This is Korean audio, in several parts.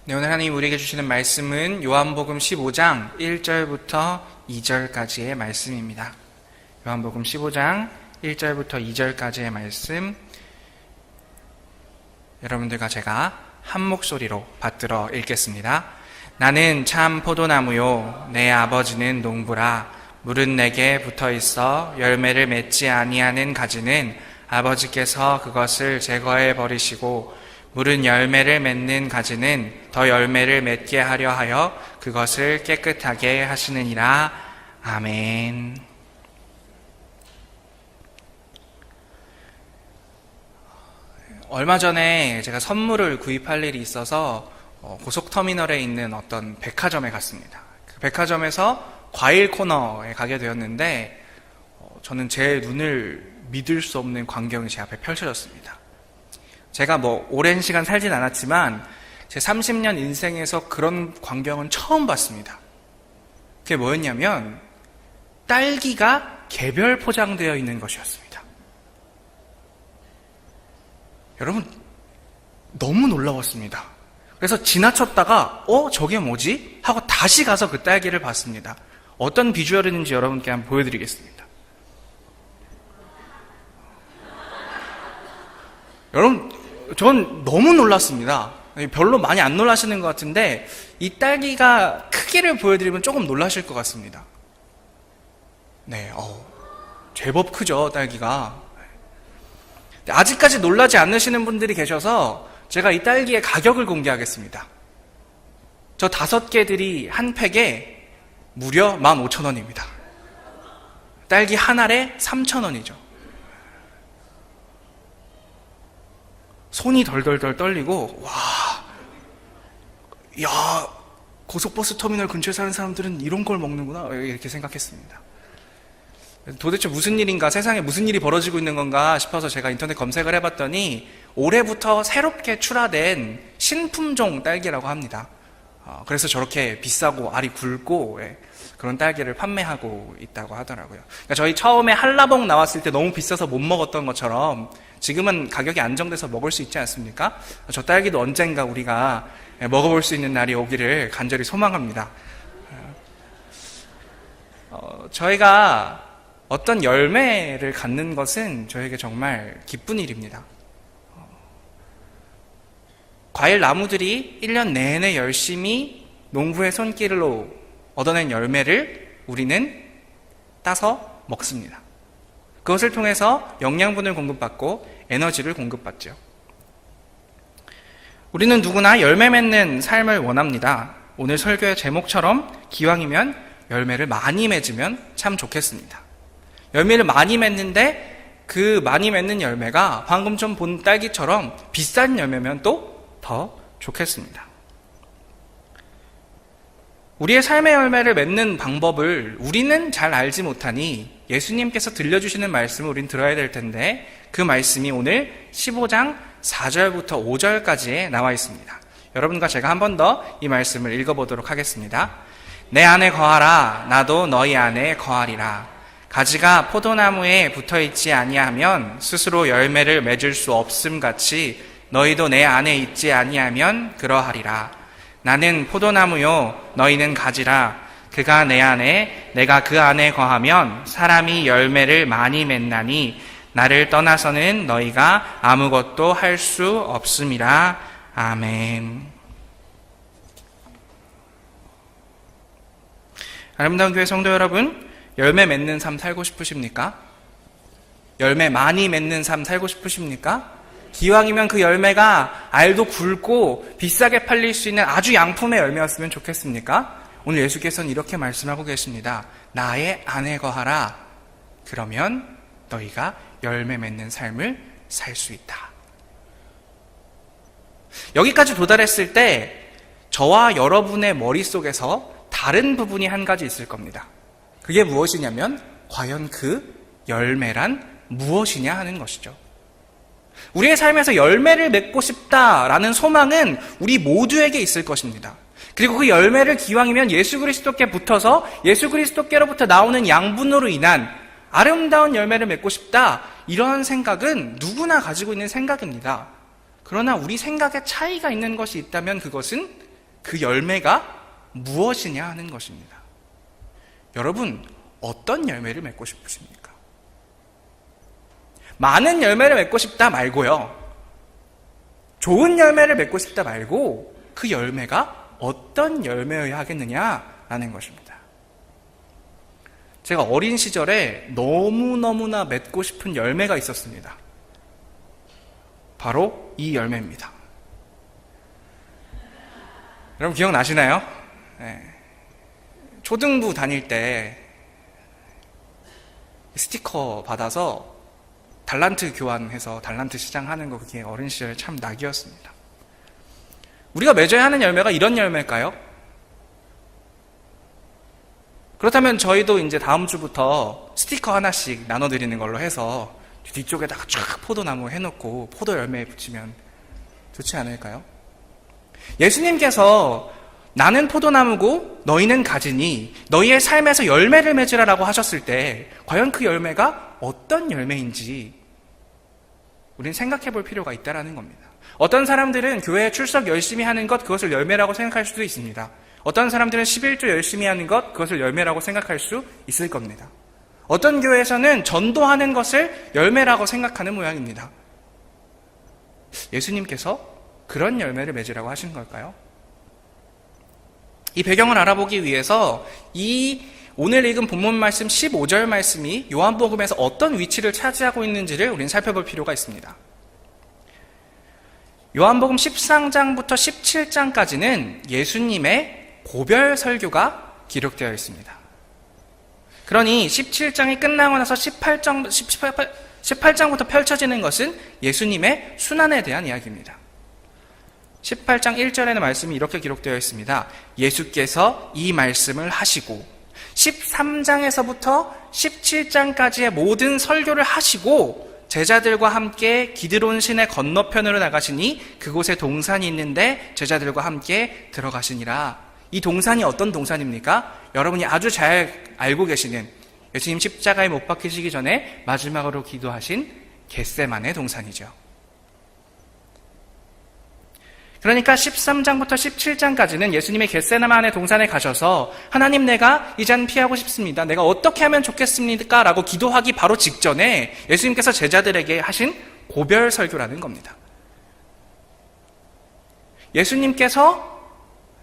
네, 오늘 하나님 우리에게 주시는 말씀은 요한복음 15장 1절부터 2절까지의 말씀입니다. 요한복음 15장 1절부터 2절까지의 말씀, 여러분들과 제가 한 목소리로 받들어 읽겠습니다. 나는 참 포도나무요 내 아버지는 농부라. 물은 내게 붙어 있어 열매를 맺지 아니하는 가지는 아버지께서 그것을 제거해 버리시고, 물은 열매를 맺는 가지는 더 열매를 맺게 하려 하여 그것을 깨끗하게 하시느니라. 아멘. 얼마 전에 제가 선물을 구입할 일이 있어서 고속터미널에 있는 어떤 백화점에 갔습니다. 그 백화점에서 과일 코너에 가게 되었는데 저는 제 눈을 믿을 수 없는 광경이 제 앞에 펼쳐졌습니다. 제가 오랜 시간 살진 않았지만 제 30년 인생에서 그런 광경은 처음 봤습니다. 그게 뭐였냐면 딸기가 개별 포장되어 있는 것이었습니다. 여러분, 너무 놀라웠습니다. 그래서 지나쳤다가 저게 뭐지? 하고 다시 가서 그 딸기를 봤습니다. 어떤 비주얼이었는지 여러분께 한번 보여드리겠습니다. 여러분, 전 너무 놀랐습니다. 별로 많이 안 놀라시는 것 같은데 이 딸기가 크기를 보여드리면 조금 놀라실 것 같습니다. 네, 제법 크죠, 딸기가. 아직까지 놀라지 않으시는 분들이 계셔서 제가 이 딸기의 가격을 공개하겠습니다. 저 5개들이 한 팩에 무려 15,000원입니다. 딸기 한 알에 3,000원이죠. 손이 덜덜덜 떨리고, 고속버스 터미널 근처에 사는 사람들은 이런 걸 먹는구나, 이렇게 생각했습니다. 도대체 무슨 일인가, 세상에 무슨 일이 벌어지고 있는 건가 싶어서 제가 인터넷 검색을 해봤더니 올해부터 새롭게 출하된 신품종 딸기라고 합니다. 그래서 저렇게 비싸고 알이 굵고 그런 딸기를 판매하고 있다고 하더라고요. 그러니까 저희 처음에 한라봉 나왔을 때 너무 비싸서 못 먹었던 것처럼 지금은 가격이 안정돼서 먹을 수 있지 않습니까? 저 딸기도 언젠가 우리가 먹어볼 수 있는 날이 오기를 간절히 소망합니다. 저희가 어떤 열매를 갖는 것은 저에게 정말 기쁜 일입니다. 과일 나무들이 1년 내내 열심히 농부의 손길로 얻어낸 열매를 우리는 따서 먹습니다. 그것을 통해서 영양분을 공급받고 에너지를 공급받죠. 우리는 누구나 열매 맺는 삶을 원합니다. 오늘 설교의 제목처럼 기왕이면 열매를 많이 맺으면 참 좋겠습니다. 열매를 많이 맺는데 그 많이 맺는 열매가 방금 좀 본 딸기처럼 비싼 열매면 또 더 좋겠습니다. 우리의 삶의 열매를 맺는 방법을 우리는 잘 알지 못하니 예수님께서 들려주시는 말씀을 우린 들어야 될 텐데 그 말씀이 오늘 15장 4절부터 5절까지에 나와 있습니다. 여러분과 제가 한 번 더 이 말씀을 읽어보도록 하겠습니다. 내 안에 거하라. 나도 너희 안에 거하리라. 가지가 포도나무에 붙어있지 아니하면 스스로 열매를 맺을 수 없음 같이 너희도 내 안에 있지 아니하면 그러하리라. 나는 포도나무요 너희는 가지라. 그가 내 안에 내가 그 안에 거하면 사람이 열매를 많이 맺나니 나를 떠나서는 너희가 아무것도 할 수 없음이라. 아멘. 아름다운 교회 성도 여러분, 열매 맺는 삶 살고 싶으십니까? 열매 많이 맺는 삶 살고 싶으십니까? 기왕이면 그 열매가 알도 굵고 비싸게 팔릴 수 있는 아주 양품의 열매였으면 좋겠습니까? 오늘 예수께서는 이렇게 말씀하고 계십니다. 나의 안에 거하라. 그러면 너희가 열매 맺는 삶을 살 수 있다. 여기까지 도달했을 때 저와 여러분의 머릿속에서 다른 부분이 한 가지 있을 겁니다. 그게 무엇이냐면 과연 그 열매란 무엇이냐 하는 것이죠. 우리의 삶에서 열매를 맺고 싶다라는 소망은 우리 모두에게 있을 것입니다. 그리고 그 열매를 기왕이면 예수 그리스도께 붙어서 예수 그리스도께로부터 나오는 양분으로 인한 아름다운 열매를 맺고 싶다, 이런 생각은 누구나 가지고 있는 생각입니다. 그러나 우리 생각에 차이가 있는 것이 있다면 그것은 그 열매가 무엇이냐 하는 것입니다. 여러분, 어떤 열매를 맺고 싶으십니까? 많은 열매를 맺고 싶다 말고요. 좋은 열매를 맺고 싶다 말고 그 열매가 어떤 열매여야 하겠느냐라는 것입니다. 제가 어린 시절에 너무너무나 맺고 싶은 열매가 있었습니다. 바로 이 열매입니다. 여러분 기억나시나요? 네. 초등부 다닐 때 스티커 받아서 달란트 교환해서 달란트 시장하는 거, 그게 어린 시절에 참 낙이었습니다. 우리가 맺어야 하는 열매가 이런 열매일까요? 그렇다면 저희도 이제 다음 주부터 스티커 하나씩 나눠드리는 걸로 해서 뒤쪽에다가 쫙 포도나무 해놓고 포도 열매 붙이면 좋지 않을까요? 예수님께서 나는 포도나무고 너희는 가지니 너희의 삶에서 열매를 맺으라라고 하셨을 때 과연 그 열매가 어떤 열매인지 우린 생각해 볼 필요가 있다는 겁니다. 어떤 사람들은 교회에 출석 열심히 하는 것, 그것을 열매라고 생각할 수도 있습니다. 어떤 사람들은 11조 열심히 하는 것, 그것을 열매라고 생각할 수 있을 겁니다. 어떤 교회에서는 전도하는 것을 열매라고 생각하는 모양입니다. 예수님께서 그런 열매를 맺으라고 하신 걸까요? 이 배경을 알아보기 위해서 이 오늘 읽은 본문 말씀 15절 말씀이 요한복음에서 어떤 위치를 차지하고 있는지를 우리는 살펴볼 필요가 있습니다. 요한복음 13장부터 17장까지는 예수님의 고별 설교가 기록되어 있습니다. 그러니 17장이 끝나고 나서 18장부터 펼쳐지는 것은 예수님의 순환에 대한 이야기입니다. 18장 1절에는 말씀이 이렇게 기록되어 있습니다. 예수께서 이 말씀을 하시고 13장에서부터 17장까지의 모든 설교를 하시고 제자들과 함께 기드론 시내 건너편으로 나가시니 그곳에 동산이 있는데 제자들과 함께 들어가시니라. 이 동산이 어떤 동산입니까? 여러분이 아주 잘 알고 계시는 예수님 십자가에 못 박히시기 전에 마지막으로 기도하신 겟세마네 동산이죠. 그러니까 13장부터 17장까지는 예수님이 겟세마네 동산에 가셔서 하나님, 내가 이 잔 피하고 싶습니다. 내가 어떻게 하면 좋겠습니까? 라고 기도하기 바로 직전에 예수님께서 제자들에게 하신 고별 설교라는 겁니다. 예수님께서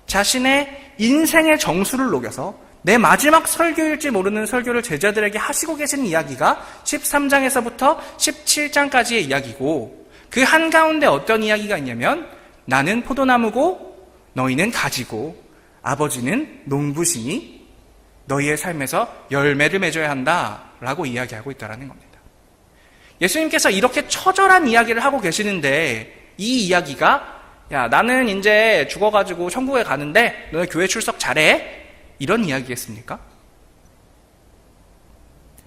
자신의 인생의 정수를 녹여서 내 마지막 설교일지 모르는 설교를 제자들에게 하시고 계신 이야기가 13장에서부터 17장까지의 이야기고, 그 한가운데 어떤 이야기가 있냐면 나는 포도나무고 너희는 가지고 아버지는 농부시니 너희의 삶에서 열매를 맺어야 한다라고 이야기하고 있다는 겁니다. 예수님께서 이렇게 처절한 이야기를 하고 계시는데 이 이야기가 야, 나는 이제 죽어가지고 천국에 가는데 너네 교회 출석 잘해? 이런 이야기겠습니까?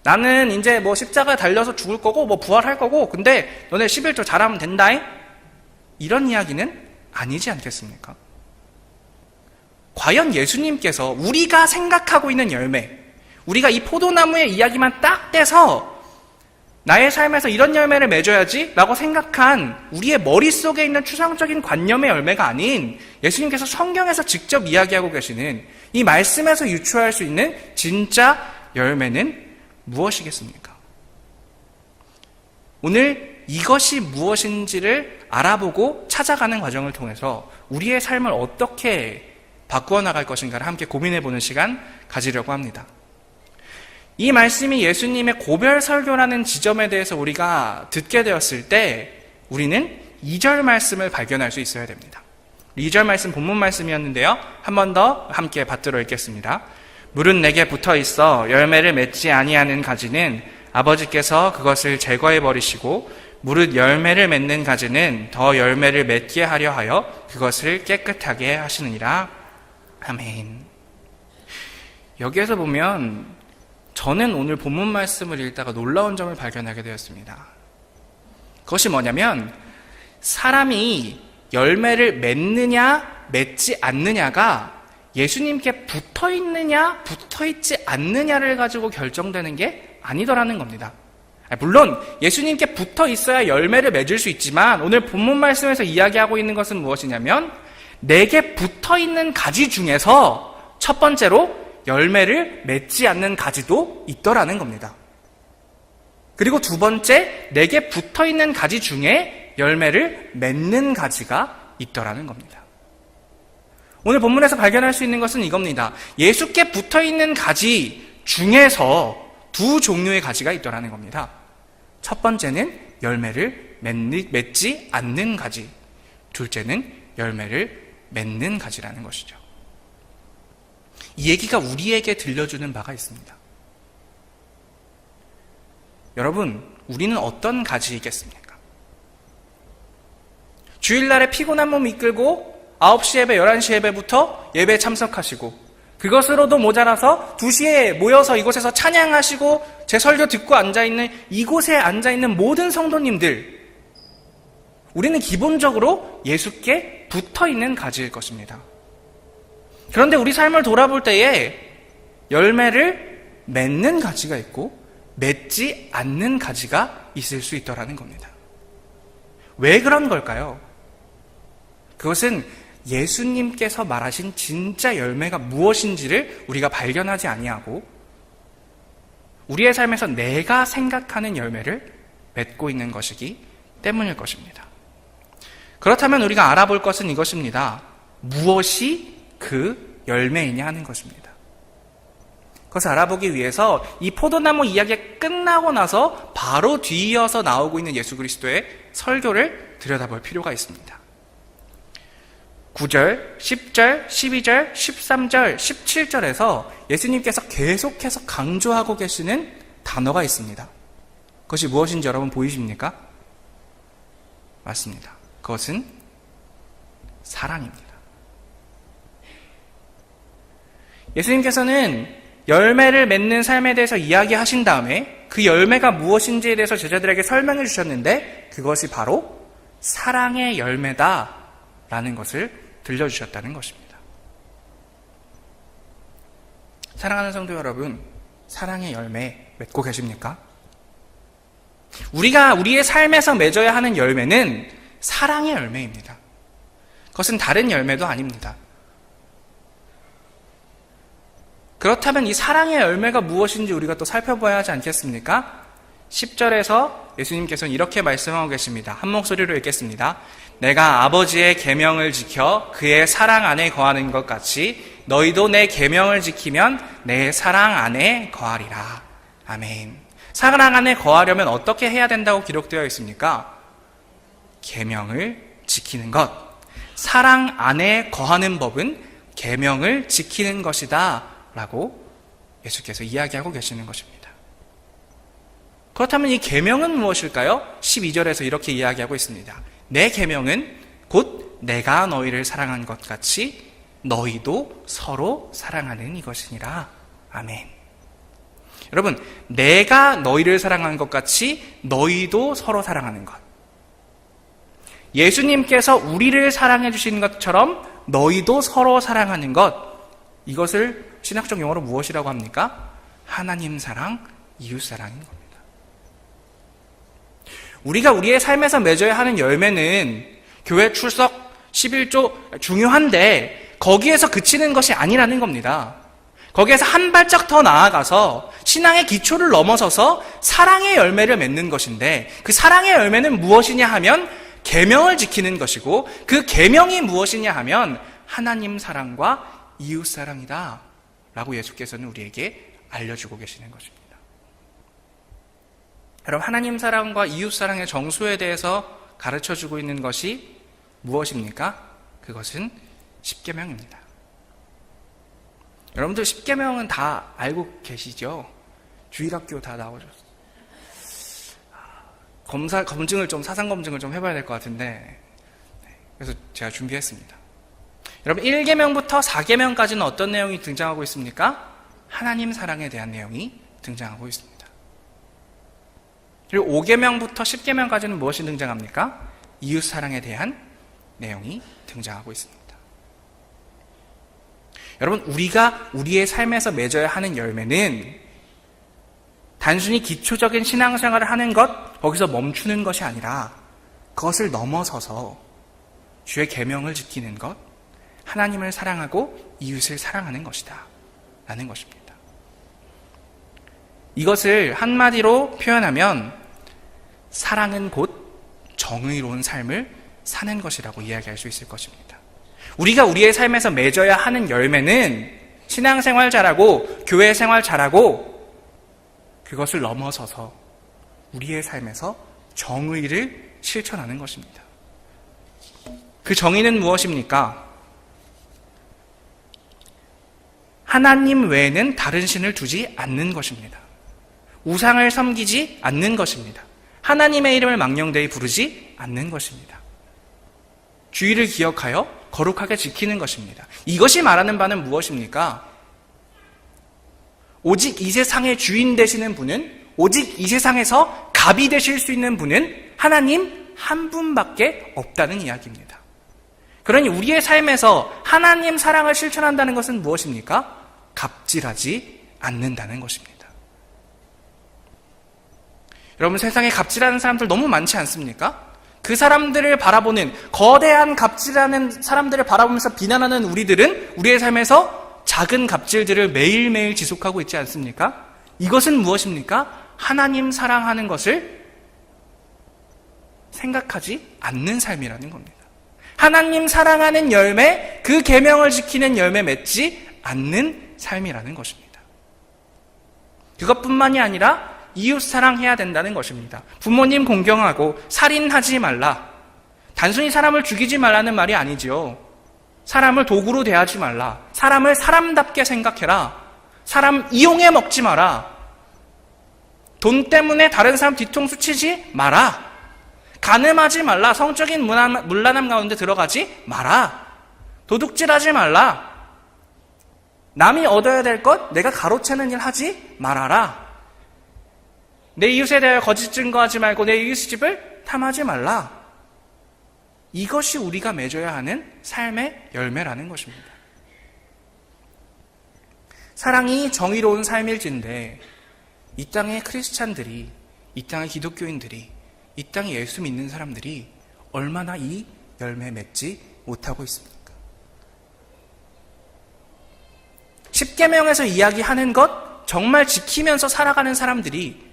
나는 이제 뭐 십자가에 달려서 죽을 거고 뭐 부활할 거고 근데 너네 11조 잘하면 된다잉? 이런 이야기는 아니지 않겠습니까? 과연 예수님께서 우리가 생각하고 있는 열매, 우리가 이 포도나무의 이야기만 딱 떼서 나의 삶에서 이런 열매를 맺어야지 라고 생각한 우리의 머릿속에 있는 추상적인 관념의 열매가 아닌 예수님께서 성경에서 직접 이야기하고 계시는 이 말씀에서 유추할 수 있는 진짜 열매는 무엇이겠습니까? 오늘 이것이 무엇인지를 알아보고 찾아가는 과정을 통해서 우리의 삶을 어떻게 바꾸어 나갈 것인가를 함께 고민해보는 시간 가지려고 합니다. 이 말씀이 예수님의 고별 설교라는 지점에 대해서 우리가 듣게 되었을 때 우리는 2절 말씀을 발견할 수 있어야 됩니다. 2절 말씀 본문 말씀이었는데요. 한 번 더 함께 받들어 읽겠습니다. 물은 내게 붙어 있어 열매를 맺지 아니하는 가지는 아버지께서 그것을 제거해 버리시고 무릇 열매를 맺는 가지는 더 열매를 맺게 하려 하여 그것을 깨끗하게 하시느니라. 아멘. 여기에서 보면 저는 오늘 본문 말씀을 읽다가 놀라운 점을 발견하게 되었습니다. 그것이 뭐냐면 사람이 열매를 맺느냐 맺지 않느냐가 예수님께 붙어있느냐 붙어있지 않느냐를 가지고 결정되는 게 아니더라는 겁니다. 물론 예수님께 붙어 있어야 열매를 맺을 수 있지만 오늘 본문 말씀에서 이야기하고 있는 것은 무엇이냐면 내게 붙어있는 가지 중에서 첫 번째로 열매를 맺지 않는 가지도 있더라는 겁니다. 그리고 두 번째, 내게 붙어있는 가지 중에 열매를 맺는 가지가 있더라는 겁니다. 오늘 본문에서 발견할 수 있는 것은 이겁니다. 예수께 붙어있는 가지 중에서 두 종류의 가지가 있더라는 겁니다. 첫 번째는 열매를 맺지 않는 가지, 둘째는 열매를 맺는 가지라는 것이죠. 이 얘기가 우리에게 들려주는 바가 있습니다. 여러분, 우리는 어떤 가지이겠습니까? 주일날에 피곤한 몸 이끌고 9시 예배, 11시 예배부터 예배에 참석하시고 그것으로도 모자라서 2시에 모여서 이곳에서 찬양하시고 제 설교 듣고 앉아있는 이곳에 앉아있는 모든 성도님들, 우리는 기본적으로 예수께 붙어있는 가지일 것입니다. 그런데 우리 삶을 돌아볼 때에 열매를 맺는 가지가 있고 맺지 않는 가지가 있을 수 있더라는 겁니다. 왜 그런 걸까요? 그것은 예수님께서 말하신 진짜 열매가 무엇인지를 우리가 발견하지 아니하고 우리의 삶에서 내가 생각하는 열매를 맺고 있는 것이기 때문일 것입니다. 그렇다면 우리가 알아볼 것은 이것입니다. 무엇이 그 열매이냐 하는 것입니다. 그것을 알아보기 위해서 이 포도나무 이야기가 끝나고 나서 바로 뒤이어서 나오고 있는 예수 그리스도의 설교를 들여다볼 필요가 있습니다. 9절, 10절, 12절, 13절, 17절에서 예수님께서 계속해서 강조하고 계시는 단어가 있습니다. 그것이 무엇인지 여러분 보이십니까? 맞습니다. 그것은 사랑입니다. 예수님께서는 열매를 맺는 삶에 대해서 이야기하신 다음에 그 열매가 무엇인지에 대해서 제자들에게 설명해 주셨는데 그것이 바로 사랑의 열매다라는 것을 들려주셨다는 것입니다. 사랑하는 성도 여러분, 사랑의 열매 맺고 계십니까? 우리가 우리의 삶에서 맺어야 하는 열매는 사랑의 열매입니다. 그것은 다른 열매도 아닙니다. 그렇다면 이 사랑의 열매가 무엇인지 우리가 또 살펴봐야 하지 않겠습니까? 10절에서 예수님께서는 이렇게 말씀하고 계십니다. 한 목소리로 읽겠습니다. 내가 아버지의 계명을 지켜 그의 사랑 안에 거하는 것 같이 너희도 내 계명을 지키면 내 사랑 안에 거하리라. 아멘. 사랑 안에 거하려면 어떻게 해야 된다고 기록되어 있습니까? 계명을 지키는 것. 사랑 안에 거하는 법은 계명을 지키는 것이다 라고 예수께서 이야기하고 계시는 것입니다. 그렇다면 이 계명은 무엇일까요? 12절에서 이렇게 이야기하고 있습니다. 내 계명은 곧 내가 너희를 사랑한 것 같이 너희도 서로 사랑하는 이것이니라. 아멘. 여러분, 내가 너희를 사랑한 것 같이 너희도 서로 사랑하는 것. 예수님께서 우리를 사랑해 주신 것처럼 너희도 서로 사랑하는 것. 이것을 신학적 용어로 무엇이라고 합니까? 하나님 사랑, 이웃 사랑인 겁니다. 우리가 우리의 삶에서 맺어야 하는 열매는 교회 출석, 11조 중요한데 거기에서 그치는 것이 아니라는 겁니다. 거기에서 한 발짝 더 나아가서 신앙의 기초를 넘어서서 사랑의 열매를 맺는 것인데 그 사랑의 열매는 무엇이냐 하면 계명을 지키는 것이고 그 계명이 무엇이냐 하면 하나님 사랑과 이웃 사랑이다 라고 예수께서는 우리에게 알려주고 계시는 것입니다. 여러분, 하나님 사랑과 이웃 사랑의 정수에 대해서 가르쳐주고 있는 것이 무엇입니까? 그것은 십계명입니다. 여러분들 십계명은 다 알고 계시죠? 주일학교 다 나오셨어요. 사상 검증을 좀 해봐야 될 것 같은데, 그래서 제가 준비했습니다. 여러분, 1계명부터 4계명까지는 어떤 내용이 등장하고 있습니까? 하나님 사랑에 대한 내용이 등장하고 있습니다. 그리고 5계명부터 10계명까지는 무엇이 등장합니까? 이웃 사랑에 대한 내용이 등장하고 있습니다. 여러분, 우리가 우리의 삶에서 맺어야 하는 열매는 단순히 기초적인 신앙생활을 하는 것, 거기서 멈추는 것이 아니라 그것을 넘어서서 주의 계명을 지키는 것, 하나님을 사랑하고 이웃을 사랑하는 것이다 라는 것입니다. 이것을 한마디로 표현하면 사랑은 곧 정의로운 삶을 사는 것이라고 이야기할 수 있을 것입니다. 우리가 우리의 삶에서 맺어야 하는 열매는 신앙생활 잘하고 교회 생활 잘하고 그것을 넘어서서 우리의 삶에서 정의를 실천하는 것입니다. 그 정의는 무엇입니까? 하나님 외에는 다른 신을 두지 않는 것입니다. 우상을 섬기지 않는 것입니다. 하나님의 이름을 망령되이 부르지 않는 것입니다. 주의를 기억하여 거룩하게 지키는 것입니다. 이것이 말하는 바는 무엇입니까? 오직 이 세상의 주인 되시는 분은, 오직 이 세상에서 갑이 되실 수 있는 분은 하나님 한 분밖에 없다는 이야기입니다. 그러니 우리의 삶에서 하나님 사랑을 실천한다는 것은 무엇입니까? 갑질하지 않는다는 것입니다. 여러분, 세상에 갑질하는 사람들 너무 많지 않습니까? 그 사람들을 바라보는, 거대한 갑질하는 사람들을 바라보면서 비난하는 우리들은 우리의 삶에서 작은 갑질들을 매일매일 지속하고 있지 않습니까? 이것은 무엇입니까? 하나님 사랑하는 것을 생각하지 않는 삶이라는 겁니다. 하나님 사랑하는 열매, 그 계명을 지키는 열매 맺지 않는 삶이라는 것입니다. 그것뿐만이 아니라 이웃 사랑해야 된다는 것입니다. 부모님 공경하고 살인하지 말라. 단순히 사람을 죽이지 말라는 말이 아니지요. 사람을 도구로 대하지 말라. 사람을 사람답게 생각해라. 사람 이용해 먹지 마라. 돈 때문에 다른 사람 뒤통수 치지 마라. 간음하지 말라. 성적인 문란함 가운데 들어가지 마라. 도둑질하지 말라. 남이 얻어야 될 것 내가 가로채는 일 하지 말아라. 내 이웃에 대하여 거짓 증거하지 말고 내 이웃의 집을 탐하지 말라. 이것이 우리가 맺어야 하는 삶의 열매라는 것입니다. 사랑이 정의로운 삶일진데 이 땅의 크리스찬들이, 이 땅의 기독교인들이, 이 땅에 예수 믿는 사람들이 얼마나 이 열매 맺지 못하고 있습니까? 십계명에서 이야기하는 것 정말 지키면서 살아가는 사람들이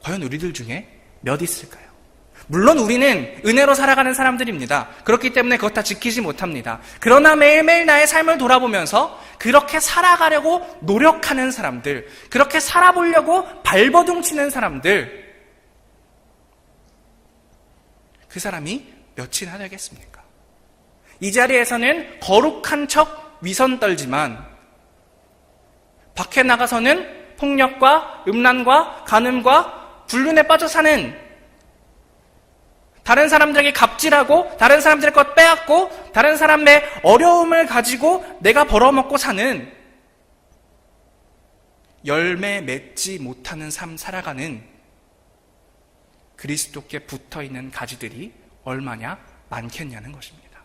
과연 우리들 중에 몇 있을까요? 물론 우리는 은혜로 살아가는 사람들입니다. 그렇기 때문에 그것 다 지키지 못합니다. 그러나 매일매일 나의 삶을 돌아보면서 그렇게 살아가려고 노력하는 사람들, 그렇게 살아보려고 발버둥 치는 사람들, 그 사람이 몇이나 되겠습니까? 이 자리에서는 거룩한 척 위선 떨지만 밖에 나가서는 폭력과 음란과 간음과 불륜에 빠져 사는, 다른 사람들에게 갑질하고 다른 사람들의 것 빼앗고 다른 사람의 어려움을 가지고 내가 벌어먹고 사는, 열매 맺지 못하는 삶 살아가는 그리스도께 붙어있는 가지들이 얼마냐 많겠냐는 것입니다.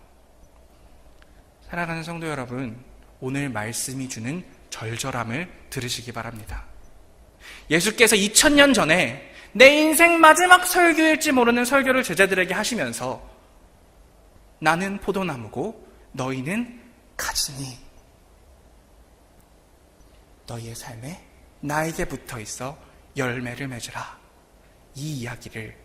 사랑하는 성도 여러분, 오늘 말씀이 주는 절절함을 들으시기 바랍니다. 예수께서 2000년 전에 내 인생 마지막 설교일지 모르는 설교를 제자들에게 하시면서 나는 포도나무고 너희는 가지니 너희의 삶에 나에게 붙어있어 열매를 맺으라, 이 이야기를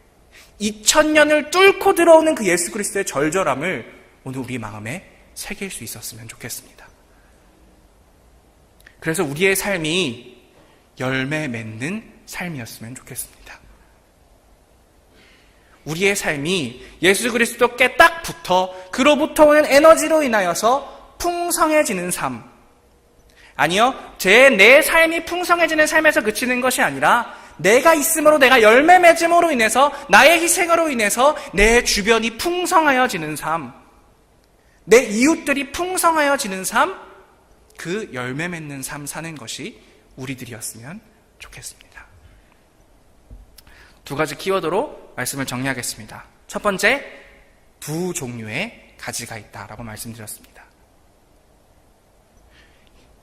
2000년을 뚫고 들어오는 그 예수 그리스도의 절절함을 오늘 우리 마음에 새길 수 있었으면 좋겠습니다. 그래서 우리의 삶이 열매 맺는 삶이었으면 좋겠습니다. 우리의 삶이 예수 그리스도께 딱 붙어 그로부터 오는 에너지로 인하여서 풍성해지는 삶, 아니요, 내 삶이 풍성해지는 삶에서 그치는 것이 아니라 내가 있음으로, 내가 열매 맺음으로 인해서, 나의 희생으로 인해서 내 주변이 풍성하여지는 삶, 내 이웃들이 풍성하여지는 삶, 그 열매 맺는 삶 사는 것이 우리들이었으면 좋겠습니다. 두 가지 키워드로 말씀을 정리하겠습니다. 첫 번째, 두 종류의 가지가 있다라고 말씀드렸습니다.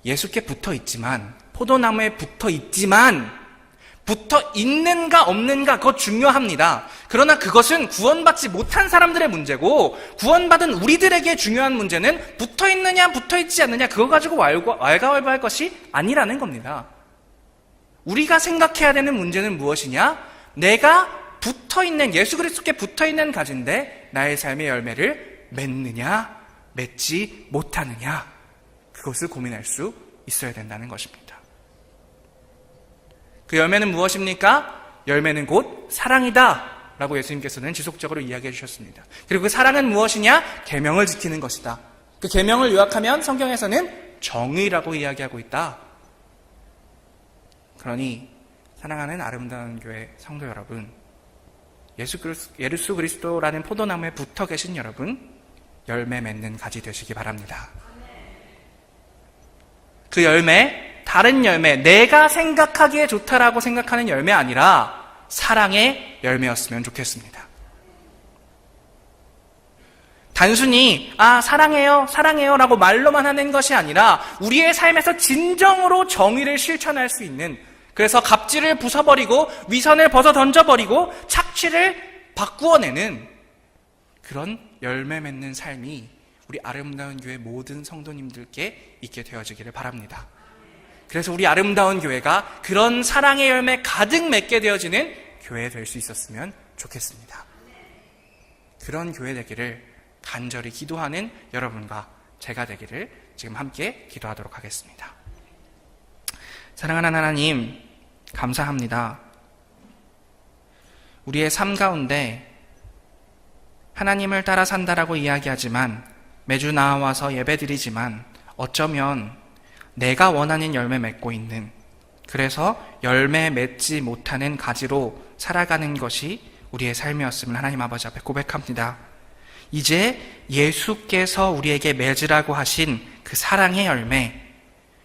예수께 붙어 있지만, 포도나무에 붙어 있지만 붙어 있는가 없는가 그거 중요합니다. 그러나 그것은 구원받지 못한 사람들의 문제고 구원받은 우리들에게 중요한 문제는 붙어 있느냐 붙어 있지 않느냐 그거 가지고 왈가왈부할 것이 아니라는 겁니다. 우리가 생각해야 되는 문제는 무엇이냐? 내가 붙어 있는 예수 그리스도께 붙어 있는 가지인데 나의 삶의 열매를 맺느냐 맺지 못하느냐 그것을 고민할 수 있어야 된다는 것입니다. 그 열매는 무엇입니까? 열매는 곧 사랑이다 라고 예수님께서는 지속적으로 이야기해 주셨습니다. 그리고 그 사랑은 무엇이냐? 계명을 지키는 것이다. 그 계명을 요약하면 성경에서는 정의라고 이야기하고 있다. 그러니 사랑하는 아름다운 교회 성도 여러분, 예수 그리스도라는 포도나무에 붙어 계신 여러분, 열매 맺는 가지 되시기 바랍니다. 그 열매, 다른 열매, 내가 생각하기에 좋다라고 생각하는 열매 아니라 사랑의 열매였으면 좋겠습니다. 단순히 사랑해요 사랑해요 라고 말로만 하는 것이 아니라 우리의 삶에서 진정으로 정의를 실천할 수 있는, 그래서 갑질을 부숴버리고 위선을 벗어 던져버리고 착취를 바꾸어내는 그런 열매 맺는 삶이 우리 아름다운 교회 모든 성도님들께 있게 되어지기를 바랍니다. 그래서 우리 아름다운 교회가 그런 사랑의 열매 가득 맺게 되어지는 교회 될 수 있었으면 좋겠습니다. 그런 교회 되기를 간절히 기도하는 여러분과 제가 되기를 지금 함께 기도하도록 하겠습니다. 사랑하는 하나님, 감사합니다. 우리의 삶 가운데 하나님을 따라 산다라고 이야기하지만 매주 나와서 예배드리지만 어쩌면 내가 원하는 열매 맺고 있는, 그래서 열매 맺지 못하는 가지로 살아가는 것이 우리의 삶이었음을 하나님 아버지 앞에 고백합니다. 이제 예수께서 우리에게 맺으라고 하신 그 사랑의 열매,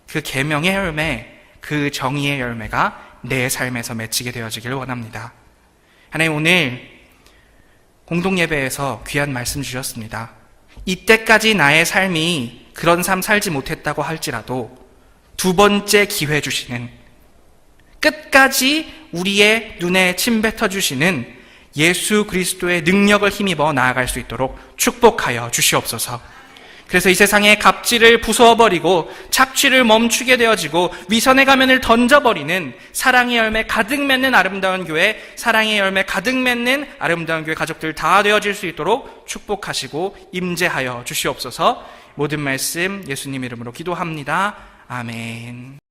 그 계명의 열매, 그 정의의 열매가 내 삶에서 맺히게 되어지기를 원합니다. 하나님, 오늘 공동예배에서 귀한 말씀 주셨습니다. 이때까지 나의 삶이 그런 삶 살지 못했다고 할지라도 두 번째 기회 주시는, 끝까지 우리의 눈에 침 뱉어 주시는 예수 그리스도의 능력을 힘입어 나아갈 수 있도록 축복하여 주시옵소서. 그래서 이 세상에 갑질을 부숴버리고 착취를 멈추게 되어지고 위선의 가면을 던져버리는 사랑의 열매 가득 맺는 아름다운 교회, 사랑의 열매 가득 맺는 아름다운 교회 가족들 다 되어질 수 있도록 축복하시고 임재하여 주시옵소서. 모든 말씀 예수님 이름으로 기도합니다. 아멘.